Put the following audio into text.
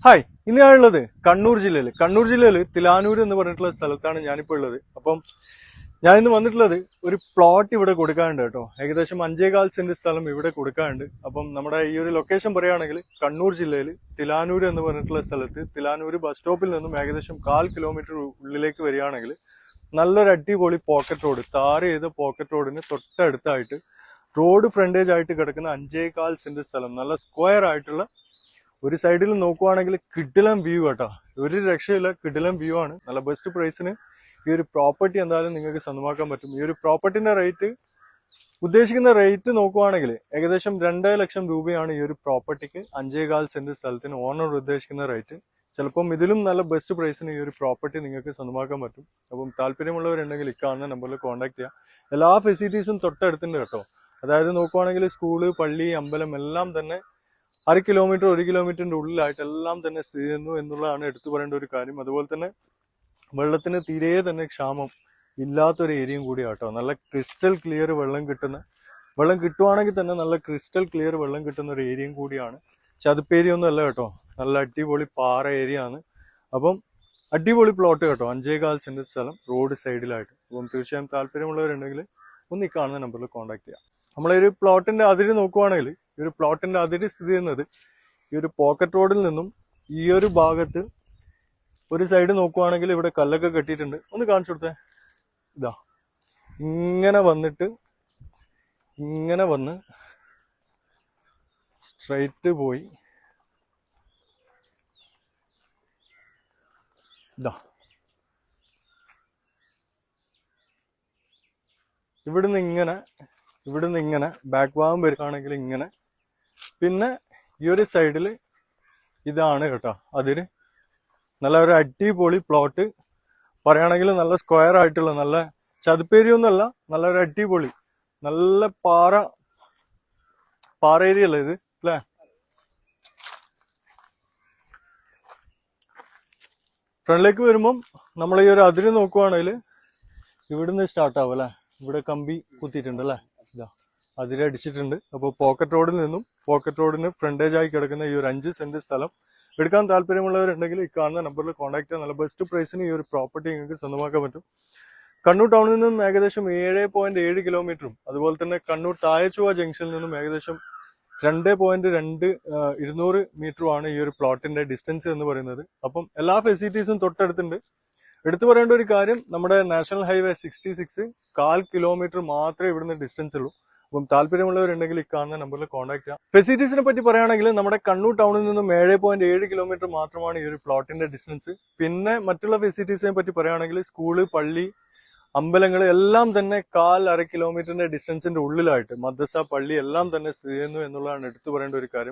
Hi, ഇന്ന് ഞാനുള്ളത് കണ്ണൂർ ജില്ലയിൽ തിലാനൂർ എന്ന് പറഞ്ഞിട്ടുള്ള സ്ഥലത്താണ് ഞാനിപ്പോൾ ഉള്ളത്. അപ്പം ഞാൻ ഇന്ന് വന്നിട്ടുള്ളത് ഒരു പ്ലോട്ട് ഇവിടെ കൊടുക്കാനുണ്ട് കേട്ടോ. ഏകദേശം 5.25 സെന്റ് സ്ഥലം ഇവിടെ കൊടുക്കാനുണ്ട്. അപ്പം നമ്മുടെ ഈ ഒരു ലൊക്കേഷൻ പറയുകയാണെങ്കിൽ കണ്ണൂർ ജില്ലയിൽ തിലാനൂർ എന്ന് പറഞ്ഞിട്ടുള്ള സ്ഥലത്ത് തിലാനൂർ ബസ് സ്റ്റോപ്പിൽ നിന്നും ഏകദേശം 1/4 കിലോമീറ്റർ ഉള്ളിലേക്ക് വരികയാണെങ്കിൽ നല്ലൊരു അടിപൊളി പോക്കറ്റ് റോഡ്, ടാർ ചെയ്ത പോക്കറ്റ് റോഡിന് തൊട്ടടുത്തായിട്ട് റോഡ് ഫ്രണ്ടേജ് ആയിട്ട് കിടക്കുന്ന 5.25 സെന്റ് സ്ഥലം, നല്ല സ്ക്വയർ ആയിട്ടുള്ള, ഒരു സൈഡിൽ നോക്കുവാണെങ്കിൽ കിടിലം വ്യൂ കേട്ടോ. ഒരു രക്ഷയില്ല, കിടിലം വ്യൂ ആണ്. നല്ല ബെസ്റ്റ് പ്രൈസിന് ഈ ഒരു പ്രോപ്പർട്ടി എന്തായാലും നിങ്ങൾക്ക് സ്വന്തമാക്കാൻ പറ്റും. ഈ ഒരു പ്രോപ്പർട്ടിന്റെ ഉദ്ദേശിക്കുന്ന റേറ്റ് നോക്കുവാണെങ്കിൽ ഏകദേശം 2 ലക്ഷം രൂപയാണ് ഈ ഒരു പ്രോപ്പർട്ടിക്ക് 5.25 സെന്റ് സ്ഥലത്തിന് ഓണർ ഉദ്ദേശിക്കുന്ന റേറ്റ്. ചിലപ്പം ഇതിലും നല്ല ബെസ്റ്റ് പ്രൈസിന് ഈ ഒരു പ്രോപ്പർട്ടി നിങ്ങൾക്ക് സ്വന്തമാക്കാൻ പറ്റും. അപ്പം താല്പര്യമുള്ളവരുണ്ടെങ്കിൽ ഇക്കാവുന്ന നമ്പറിൽ കോൺടാക്ട് ചെയ്യാം. എല്ലാ ഫെസിലിറ്റീസും തൊട്ടടുത്തുണ്ട് കേട്ടോ. അതായത് നോക്കുവാണെങ്കിൽ സ്കൂള്, പള്ളി, അമ്പലം എല്ലാം തന്നെ 1/2 കിലോമീറ്റർ 1 കിലോമീറ്ററിന്റെ ഉള്ളിലായിട്ട് എല്ലാം തന്നെ സ്ഥിതി ചെയ്യുന്നു എന്നുള്ളതാണ് എടുത്തു പറയേണ്ട ഒരു കാര്യം. അതുപോലെ തന്നെ വെള്ളത്തിന് തീരെ തന്നെ ക്ഷാമം ഇല്ലാത്തൊരു ഏരിയയും കൂടി ആട്ടോ. നല്ല ക്രിസ്റ്റൽ ക്ലിയർ വെള്ളം കിട്ടുവാണെങ്കിൽ തന്നെ നല്ല ക്രിസ്റ്റൽ ക്ലിയർ വെള്ളം കിട്ടുന്ന ഒരു ഏരിയയും കൂടിയാണ്. ചതുപ്പേരിയൊന്നും അല്ല കേട്ടോ, നല്ല അടിപൊളി പാറ ഏരിയ ആണ്. അപ്പം അടിപൊളി പ്ലോട്ട് കേട്ടോ, 5.25 സെന്റ് സ്ഥലം റോഡ് സൈഡിലായിട്ട്. അപ്പം തീർച്ചയായും താല്പര്യമുള്ളവരുണ്ടെങ്കിൽ ഒന്ന് ഈ കാണുന്ന നമ്പറിൽ കോൺടാക്ട് ചെയ്യാം. നമ്മളൊരു പ്ലോട്ടിന്റെ അതിര് നോക്കുവാണെങ്കിൽ ഈ ഒരു പ്ലോട്ടിന്റെ അതിര് സ്ഥിതി ചെയ്യുന്നത് ഈ ഒരു പോക്കറ്റ് റോഡിൽ നിന്നും ഈ ഒരു ഭാഗത്ത് ഒരു സൈഡ് നോക്കുവാണെങ്കിൽ ഇവിടെ കല്ലൊക്കെ കെട്ടിയിട്ടുണ്ട്. ഒന്ന് കാണിച്ചു കൊടുത്തേ. ഇതാ ഇങ്ങനെ വന്ന് സ്ട്രൈറ്റ് പോയി ഇതാ ഇവിടുന്ന് ഇങ്ങനെ ബാക്ക് ഭാഗം വരികയാണെങ്കിൽ ഇങ്ങനെ, പിന്നെ ഈ ഒരു സൈഡിൽ ഇതാണ് കേട്ടോ അതിര്. നല്ല ഒരു അടിപൊളി പ്ലോട്ട് പറയുകയാണെങ്കിൽ നല്ല സ്ക്വയർ ആയിട്ടുള്ള, നല്ല ചതുപ്പേരിയൊന്നുമല്ല, നല്ലൊരു അടിപൊളി നല്ല പാറ ഏരിയ അല്ലേ ഇത് അല്ലേ. ഫ്രണ്ടിലേക്ക് വരുമ്പം നമ്മൾ ഈ ഒരു അതിര് നോക്കുവാണെങ്കിൽ ഇവിടുന്ന് സ്റ്റാർട്ട് ആവും അല്ലേ. ഇവിടെ കമ്പി കുത്തിയിട്ടുണ്ട് അല്ലേ, ഇതാ അതിരടിച്ചിട്ടുണ്ട്. അപ്പോൾ പോക്കറ്റ് റോഡിന് ഫ്രണ്ടേജ് ആയി കിടക്കുന്ന ഈ ഒരു 5 സെന്റ് സ്ഥലം എടുക്കാൻ താല്പര്യമുള്ളവരുണ്ടെങ്കിൽ ഈ കാണുന്ന നമ്പറിൽ കോൺടാക്ട് ചെയ്യാൻ. നല്ല ബെസ്റ്റ് പ്രൈസിന് ഈ ഒരു പ്രോപ്പർട്ടി നിങ്ങൾക്ക് സ്വന്തമാക്കാൻ പറ്റും. കണ്ണൂർ ടൗണിൽ നിന്നും ഏകദേശം 7.7 കിലോമീറ്ററും അതുപോലെ തന്നെ കണ്ണൂർ തായച്ചുവ ജംഗ്ഷനിൽ നിന്നും ഏകദേശം 2.200 മീറ്ററുമാണ് ഈ ഒരു പ്ലോട്ടിന്റെ ഡിസ്റ്റൻസ് എന്ന് പറയുന്നത്. അപ്പം എല്ലാ ഫെസിലിറ്റീസും തൊട്ടടുത്തുണ്ട്. എടുത്തു പറയേണ്ട ഒരു കാര്യം, നമ്മുടെ നാഷണൽ ഹൈവേ 66 1/4 കിലോമീറ്റർ മാത്രമേ ഇവിടുന്ന് ഡിസ്റ്റൻസ് ഉള്ളൂ. അപ്പം താല്പര്യമുള്ളവരുണ്ടെങ്കിൽ ഈ കാണുന്ന നമ്പറിൽ കോൺടാക്ട് ചെയ്യാം. ഫെസിലിറ്റീസിനെ പറ്റി പറയുകയാണെങ്കിൽ നമ്മുടെ കണ്ണൂർ ടൗണിൽ നിന്നും 7.7 കിലോമീറ്റർ മാത്രമാണ് ഈ ഒരു പ്ലോട്ടിന്റെ ഡിസ്റ്റൻസ്. പിന്നെ മറ്റുള്ള ഫെസിലിറ്റീസിനെ പറ്റി പറയുകയാണെങ്കിൽ സ്കൂള്, പള്ളി, അമ്പലങ്ങൾ എല്ലാം തന്നെ 1/4 കിലോമീറ്ററിന്റെ ഡിസ്റ്റൻസിന്റെ ഉള്ളിലായിട്ട്, മദ്രസ, പള്ളി എല്ലാം തന്നെ സ്ഥിതി ചെയ്യുന്നു എന്നുള്ളതാണ് എടുത്തു പറയേണ്ട ഒരു കാര്യം.